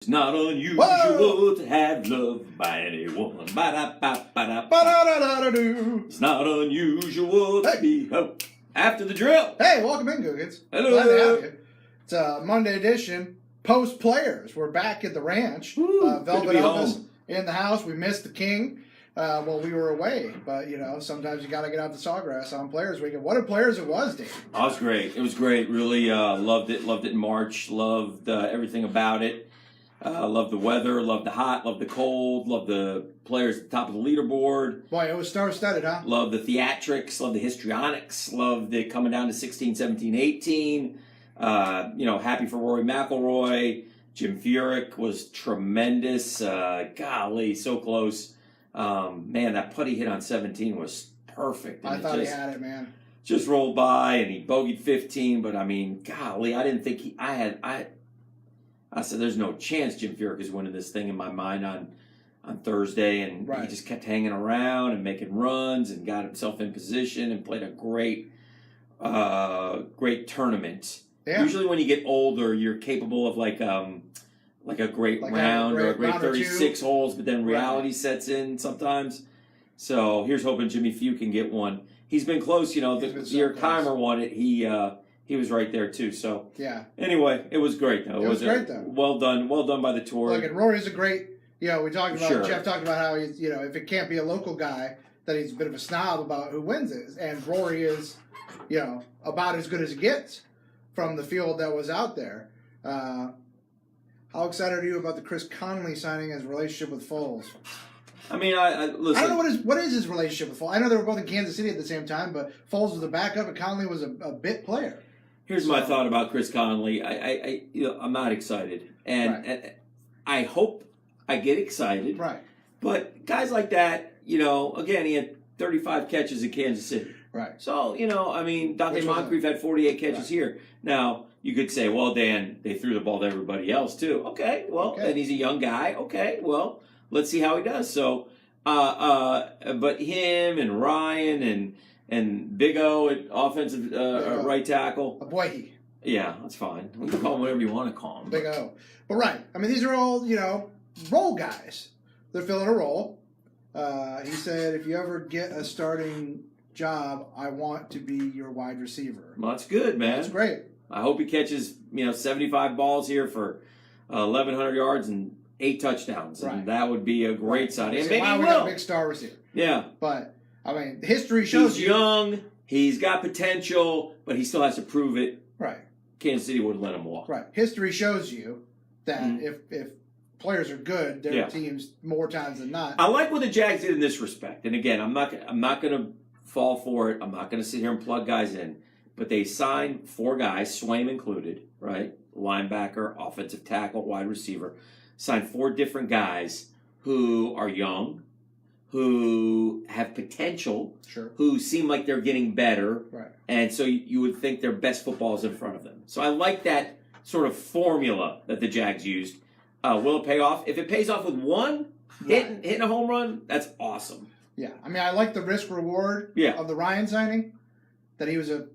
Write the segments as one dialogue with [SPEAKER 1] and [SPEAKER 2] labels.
[SPEAKER 1] It's not unusual to have loved by anyone. Ba-da-ba-ba-da-ba.
[SPEAKER 2] Ba-da-da-da-da-do.
[SPEAKER 1] It's not unusual to
[SPEAKER 2] Hey.
[SPEAKER 1] be after the drill.
[SPEAKER 2] Hey, welcome in, Googans.
[SPEAKER 1] Hello.
[SPEAKER 2] Glad to have you. It's a Monday edition. Post players. We're back at the ranch.
[SPEAKER 1] Woo, good to
[SPEAKER 2] Velvet
[SPEAKER 1] be
[SPEAKER 2] Elvis
[SPEAKER 1] home.
[SPEAKER 2] in the house. We missed the king. Well, we were away, but sometimes you got to get out the sawgrass on Players Weekend. What a Players it was, Dave.
[SPEAKER 1] Oh, it was great. It was great. Really loved it. Loved it in March. Loved everything about it. Loved the weather. Loved the hot. Loved the cold. Loved the players at the top of the leaderboard.
[SPEAKER 2] Boy, it was star-studded, huh?
[SPEAKER 1] Loved the theatrics. Loved the histrionics. Loved it coming down to 16, 17, 18. Happy for Rory McIlroy. Jim Furyk was tremendous. Golly, so close. Man, that putt he hit on 17 was perfect. And
[SPEAKER 2] I thought he had it, man.
[SPEAKER 1] Just rolled by, and he bogeyed 15. But I mean, golly, I didn't think I said, there's no chance Jim Furyk is winning this thing in my mind on Thursday, and
[SPEAKER 2] Right.
[SPEAKER 1] he just kept hanging around and making runs and got himself in position and played a great tournament.
[SPEAKER 2] Yeah.
[SPEAKER 1] Usually, when you get older, you're capable of like a great
[SPEAKER 2] Like
[SPEAKER 1] round or a great
[SPEAKER 2] round or two.
[SPEAKER 1] 36 holes, but then
[SPEAKER 2] Right.
[SPEAKER 1] reality sets in sometimes. So here's hoping Jimmy Few can get one. He's been close,
[SPEAKER 2] He's
[SPEAKER 1] the
[SPEAKER 2] been so
[SPEAKER 1] year
[SPEAKER 2] close.
[SPEAKER 1] Keimer won it. He was right there too. So
[SPEAKER 2] Yeah.
[SPEAKER 1] anyway, it was great though.
[SPEAKER 2] It was great, though.
[SPEAKER 1] Well done by the tour.
[SPEAKER 2] Look, and Rory's a great, we talked about,
[SPEAKER 1] Sure.
[SPEAKER 2] Jeff talked about how he's, if it can't be a local guy, that he's a bit of a snob about who wins it. And Rory is, about as good as it gets from the field that was out there. How excited are you about the Chris Conley signing his relationship with Foles?
[SPEAKER 1] I mean, I listen.
[SPEAKER 2] I don't know what is his relationship with Foles. I know they were both in Kansas City at the same time, but Foles was a backup and Conley was a bit player.
[SPEAKER 1] Here's my thought about Chris Conley. I'm not excited, and I hope I get excited.
[SPEAKER 2] Right.
[SPEAKER 1] But guys like that, again, he had 35 catches in Kansas City.
[SPEAKER 2] Right.
[SPEAKER 1] So, Dante
[SPEAKER 2] Which was
[SPEAKER 1] Moncrief had 48 catches
[SPEAKER 2] Right.
[SPEAKER 1] here. Now, you could say, well, Dan, they threw the ball to everybody else too. Okay, well,
[SPEAKER 2] Okay.
[SPEAKER 1] and he's a young guy. Okay, well, let's see how he does. So, but him and Ryan and Big O at offensive
[SPEAKER 2] O.
[SPEAKER 1] right tackle.
[SPEAKER 2] A boy,
[SPEAKER 1] Yeah, that's fine. We can call him whatever you want to call him.
[SPEAKER 2] Big O. But right. I mean, these are all, role guys. They're filling a role. He said, if you ever get a starting job, I want to be your wide receiver.
[SPEAKER 1] Well, that's good, man.
[SPEAKER 2] That's great.
[SPEAKER 1] I hope he catches 75 balls here for 1,100 yards and 8 touchdowns, and
[SPEAKER 2] Right.
[SPEAKER 1] that would be a great signing. And
[SPEAKER 2] Say,
[SPEAKER 1] maybe
[SPEAKER 2] wow,
[SPEAKER 1] he
[SPEAKER 2] we got a
[SPEAKER 1] will.
[SPEAKER 2] big star receiver.
[SPEAKER 1] Yeah,
[SPEAKER 2] But, I mean, history shows
[SPEAKER 1] he's
[SPEAKER 2] you.
[SPEAKER 1] young. He's got potential, but he still has to prove it.
[SPEAKER 2] Right.
[SPEAKER 1] Kansas City wouldn't let him walk.
[SPEAKER 2] Right. History shows you that
[SPEAKER 1] Mhm.
[SPEAKER 2] if players are good, their
[SPEAKER 1] Yeah.
[SPEAKER 2] teams more times than not.
[SPEAKER 1] I like what the Jags did in this respect. And again, I'm not going to fall for it. I'm not going to sit here and plug guys in. But they signed 4 guys, Swaim included, right? Linebacker, offensive tackle, wide receiver. Signed 4 different guys who are young, who have potential,
[SPEAKER 2] Sure.
[SPEAKER 1] who seem like they're getting better.
[SPEAKER 2] Right.
[SPEAKER 1] And so you would think their best football is in front of them. So I like that sort of formula that the Jags used. Will it pay off? If it pays off with one hitting a home run, that's awesome.
[SPEAKER 2] Yeah. I mean, I like the risk reward
[SPEAKER 1] Yeah.
[SPEAKER 2] of the Ryan signing, that he was a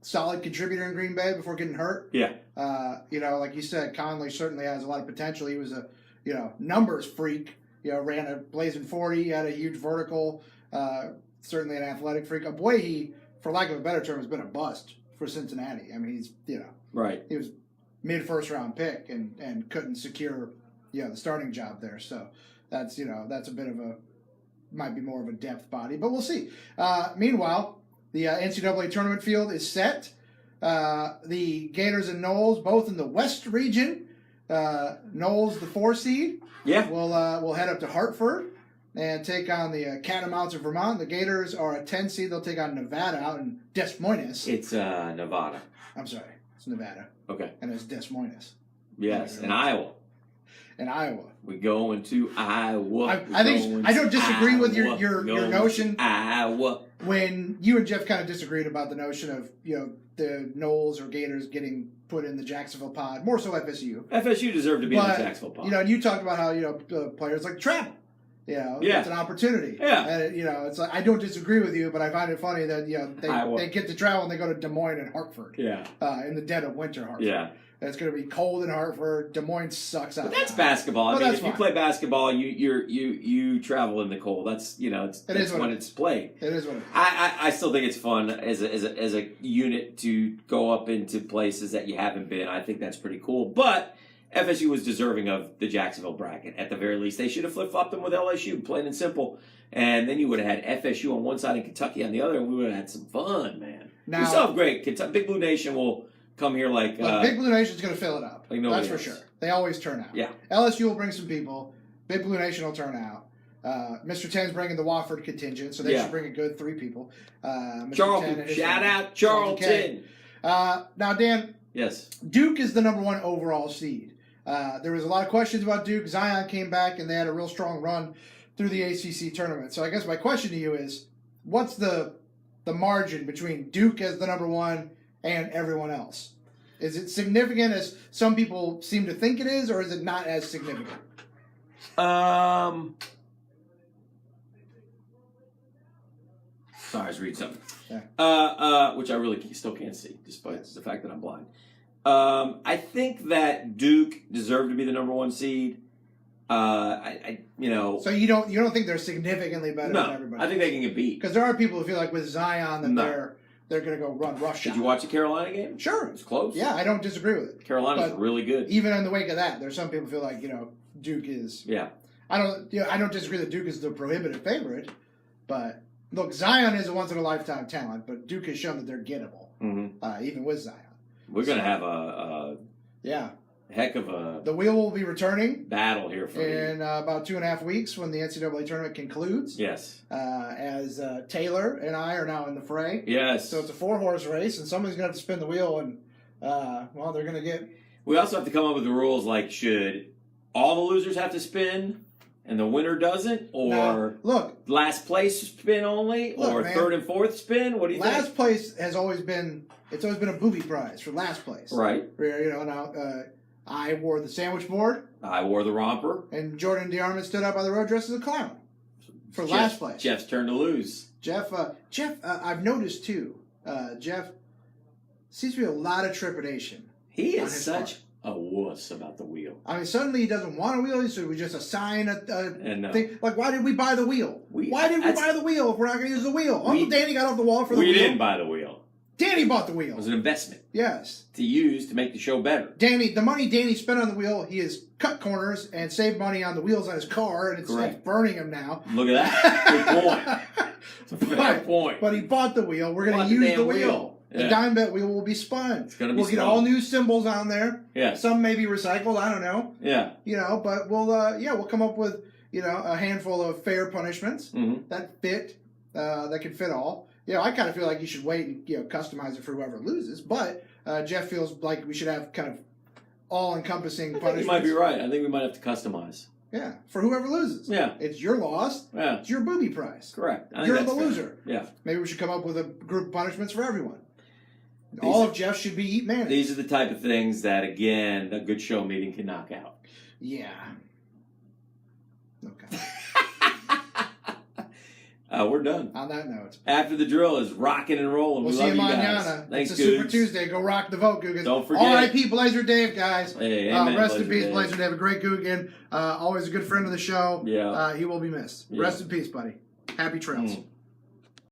[SPEAKER 2] solid contributor in Green Bay before getting hurt.
[SPEAKER 1] Yeah.
[SPEAKER 2] Like you said, Conley certainly has a lot of potential. He was a, numbers freak. Ran a blazing 40, had a huge vertical, certainly an athletic freak. He, for lack of a better term, has been a bust for Cincinnati. I mean, he's,
[SPEAKER 1] Right.
[SPEAKER 2] he was mid-first round pick and couldn't secure, the starting job there. So that's, that's a bit of might be more of a depth body, but we'll see. Meanwhile, the NCAA tournament field is set. The Gators and Knowles, both in the West region. Knowles, the 4 seed,
[SPEAKER 1] Yeah.
[SPEAKER 2] will head up to Hartford and take on the Catamounts of Vermont. The Gators are a 10 seed. They'll take on Nevada out in Des Moines.
[SPEAKER 1] It's Nevada.
[SPEAKER 2] I'm sorry, it's Nevada,
[SPEAKER 1] Okay.
[SPEAKER 2] and it's Des Moines
[SPEAKER 1] Yes. And Iowa.
[SPEAKER 2] in Iowa.
[SPEAKER 1] We going to Iowa.
[SPEAKER 2] I think I don't disagree with your
[SPEAKER 1] Going
[SPEAKER 2] notion.
[SPEAKER 1] to Iowa.
[SPEAKER 2] When you and Jeff kind of disagreed about the notion of the Knowles or Gators getting put in the Jacksonville pod, more so FSU.
[SPEAKER 1] FSU deserved to be in
[SPEAKER 2] But
[SPEAKER 1] the Jacksonville pod.
[SPEAKER 2] and you talked about how players like travel.
[SPEAKER 1] Yeah.
[SPEAKER 2] It's an opportunity.
[SPEAKER 1] Yeah.
[SPEAKER 2] And it's like I don't disagree with you, but I find it funny that
[SPEAKER 1] Iowa.
[SPEAKER 2] they get to travel and they go to Des Moines and Hartford.
[SPEAKER 1] Yeah.
[SPEAKER 2] In the dead of winter, Hartford.
[SPEAKER 1] Yeah.
[SPEAKER 2] It's going to be cold in Hartford. Des Moines sucks out.
[SPEAKER 1] But that's basketball. I
[SPEAKER 2] But
[SPEAKER 1] mean,
[SPEAKER 2] that's
[SPEAKER 1] if you
[SPEAKER 2] fine.
[SPEAKER 1] play basketball, you travel in the cold. That's that's when it's played.
[SPEAKER 2] It is what it is.
[SPEAKER 1] I still think it's fun as a unit to go up into places that you haven't been. I think that's pretty cool. But FSU was deserving of the Jacksonville bracket. At the very least, they should have flip-flopped them with LSU, plain and simple. And then you would have had FSU on one side and Kentucky on the other, and we would have had some fun, man.
[SPEAKER 2] Now,
[SPEAKER 1] we still have great. Big Blue Nation will come here like...
[SPEAKER 2] Look, Big Blue Nation's going to fill it up.
[SPEAKER 1] Like
[SPEAKER 2] that's for
[SPEAKER 1] else.
[SPEAKER 2] sure. They always turn out.
[SPEAKER 1] Yeah.
[SPEAKER 2] LSU will bring some people. Big Blue Nation will turn out. Mr. Ten's bringing the Wofford contingent, so they should bring a good 3 people. Mr.
[SPEAKER 1] Charlton. Shout out Charlton.
[SPEAKER 2] Now, Dan.
[SPEAKER 1] Yes.
[SPEAKER 2] Duke is the number 1 overall seed. There was a lot of questions about Duke. Zion came back, and they had a real strong run through the ACC tournament. So I guess my question to you is, what's the margin between Duke as the number 1 and everyone else? Is it significant as some people seem to think it is, or is it not as significant?
[SPEAKER 1] Sorry, I was reading something.
[SPEAKER 2] Yeah.
[SPEAKER 1] Which I really still can't see, despite the fact that I'm blind. I think that Duke deserved to be the number 1 seed.
[SPEAKER 2] So you don't think they're significantly better than everybody?
[SPEAKER 1] I think they can get beat.
[SPEAKER 2] Because there are people who feel like with Zion that they're going to go run roughshod.
[SPEAKER 1] Did you watch the Carolina game?
[SPEAKER 2] Sure,
[SPEAKER 1] It was close.
[SPEAKER 2] Yeah, I don't disagree with it.
[SPEAKER 1] Carolina's really good.
[SPEAKER 2] Even in the wake of that, there's some people who feel like Duke is.
[SPEAKER 1] Yeah.
[SPEAKER 2] I don't disagree that Duke is the prohibitive favorite, but look, Zion is a once in a lifetime talent, but Duke has shown that they're gettable, even with Zion.
[SPEAKER 1] We're going to have a heck of a
[SPEAKER 2] The wheel will be returning
[SPEAKER 1] battle here for
[SPEAKER 2] in about 2.5 weeks when the NCAA tournament concludes.
[SPEAKER 1] Yes.
[SPEAKER 2] As Taylor and I are now in the fray.
[SPEAKER 1] Yes.
[SPEAKER 2] So it's a 4-horse race, and somebody's going to have to spin the wheel, and they're going to get.
[SPEAKER 1] We also have to come up with the rules like should all the losers have to spin and the winner doesn't, or
[SPEAKER 2] Now, look,
[SPEAKER 1] last place spin only, or
[SPEAKER 2] man,
[SPEAKER 1] third and fourth spin? What do you think?
[SPEAKER 2] Last place has always been a booby prize for last place.
[SPEAKER 1] Right.
[SPEAKER 2] Where, now I wore the sandwich board,
[SPEAKER 1] I wore the romper.
[SPEAKER 2] and Jordan DeArmond stood up by the road dressed as a clown for last place.
[SPEAKER 1] Jeff's turn to lose.
[SPEAKER 2] Jeff, I've noticed too. Jeff seems to be a lot of trepidation.
[SPEAKER 1] He
[SPEAKER 2] on
[SPEAKER 1] is
[SPEAKER 2] his
[SPEAKER 1] such
[SPEAKER 2] part.
[SPEAKER 1] a wuss about the wheel.
[SPEAKER 2] I mean, suddenly he doesn't want a wheel, so we just assign a
[SPEAKER 1] And
[SPEAKER 2] thing. Like, why did we buy the wheel? Why did we buy the wheel if we're not going to use the wheel? Uncle Danny got off the wall for the wheel.
[SPEAKER 1] We didn't buy the wheel.
[SPEAKER 2] Danny bought the
[SPEAKER 1] It
[SPEAKER 2] wheel.
[SPEAKER 1] was an investment
[SPEAKER 2] Yes.
[SPEAKER 1] to use to make the show better.
[SPEAKER 2] The money Danny spent on the wheel, he has cut corners and saved money on the wheels on his car, and it's burning him now.
[SPEAKER 1] Look at that. Good point. It's a fair point.
[SPEAKER 2] But he bought the wheel. We're going to use the wheel.
[SPEAKER 1] Yeah.
[SPEAKER 2] The dime bet wheel will be spun.
[SPEAKER 1] It's going to be
[SPEAKER 2] We'll get all new symbols on there.
[SPEAKER 1] Yeah.
[SPEAKER 2] Some may be recycled. I don't know.
[SPEAKER 1] Yeah.
[SPEAKER 2] But we'll come up with a handful of fair punishments that can fit all. I kind of feel like you should wait and customize it for whoever loses. But Jeff feels like we should have kind of all-encompassing punishments.
[SPEAKER 1] You might be right. I think we might have to customize.
[SPEAKER 2] Yeah, for whoever loses.
[SPEAKER 1] Yeah.
[SPEAKER 2] It's your loss.
[SPEAKER 1] Yeah.
[SPEAKER 2] It's your booby prize.
[SPEAKER 1] Correct. I think
[SPEAKER 2] You're
[SPEAKER 1] that's
[SPEAKER 2] the
[SPEAKER 1] fair.
[SPEAKER 2] loser.
[SPEAKER 1] Yeah.
[SPEAKER 2] Maybe we should come up with a group of punishments for everyone. All of Jeff should be eat mayonnaise.
[SPEAKER 1] These are the type of things that, again, a good show meeting can knock out.
[SPEAKER 2] Yeah. Okay.
[SPEAKER 1] We're done.
[SPEAKER 2] On that note.
[SPEAKER 1] After the drill is rocking and rolling.
[SPEAKER 2] We'll
[SPEAKER 1] we
[SPEAKER 2] see
[SPEAKER 1] love
[SPEAKER 2] you
[SPEAKER 1] you guys.
[SPEAKER 2] mañana.
[SPEAKER 1] Thanks,
[SPEAKER 2] it's a Super
[SPEAKER 1] Googs.
[SPEAKER 2] Tuesday. Go rock the vote, Googans.
[SPEAKER 1] Don't forget.
[SPEAKER 2] R.I.P. Blazer Dave, guys.
[SPEAKER 1] Hey, amen,
[SPEAKER 2] rest in
[SPEAKER 1] Blazer
[SPEAKER 2] peace,
[SPEAKER 1] Dave.
[SPEAKER 2] Blazer Dave. A great Googan. Always a good friend of the show.
[SPEAKER 1] Yeah.
[SPEAKER 2] He will be missed.
[SPEAKER 1] Yeah.
[SPEAKER 2] Rest in peace, buddy. Happy trails.